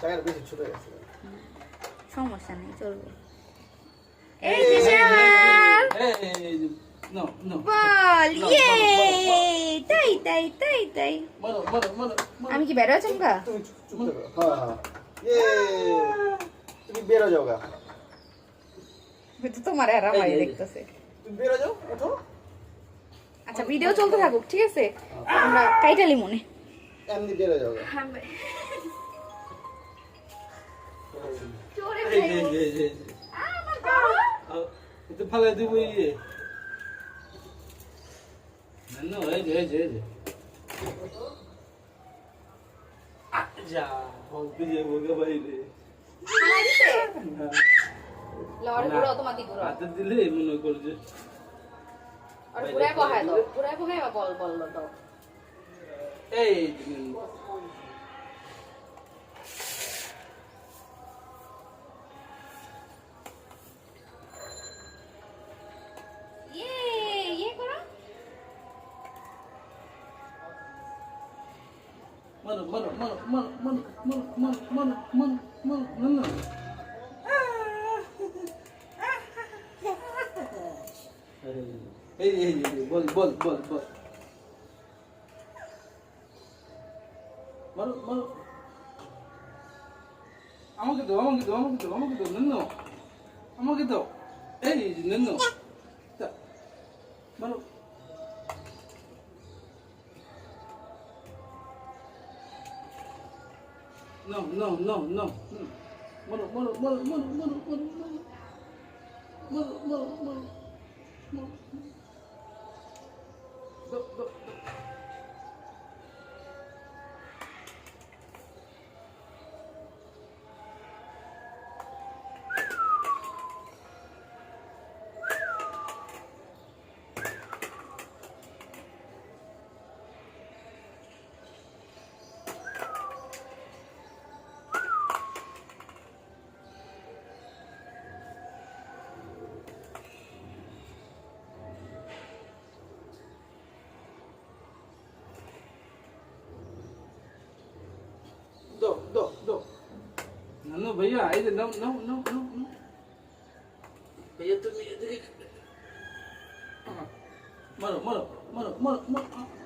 জায়গাটা বেশি ছোট হয়ে গেছে। সমস্যা নেই, চলবে। এই যে শাওয়াল নো নো বল, ইয়ে তাই তাই তাই তাই। মারো মারো মারো আমি কি বেরো চমকা? তুমি চুপ থাকো। হ্যাঁ হ্যাঁ ইয়ে তুমি বেরো যাও গা। তো তোমার আরামাই দেখতেছে। তুমি বেরো যাও, ওঠো। আচ্ছা ভিডিও চলতে থাকুক, ঠিক আছে? আমরা কাইটালি মনে এমনি বেরো যাও গা। চোরে এই আমার বাবা এটা ফালে দিব ইয়ে না এই যে যা বলতে যে বলবে বাইরে খালাই দিছে লড়ে পুরো অটোমেটিক পুরো হাতে দিলে মনে করছে আর পুরাই বহায় দাও, পুরাই বহায় বল বল দাও। এই ইয়ে করো। মারো মারো মারো মারো মারো মারো মারো মারো মারো মারো না এই বল বল বল বল মারো মারো আমাকে দাও নন্নো আমাকে দাও এই নন্নো মারো no. Mano. Go. दो नन्नू भैया इधर no भैया तुम इधर मारो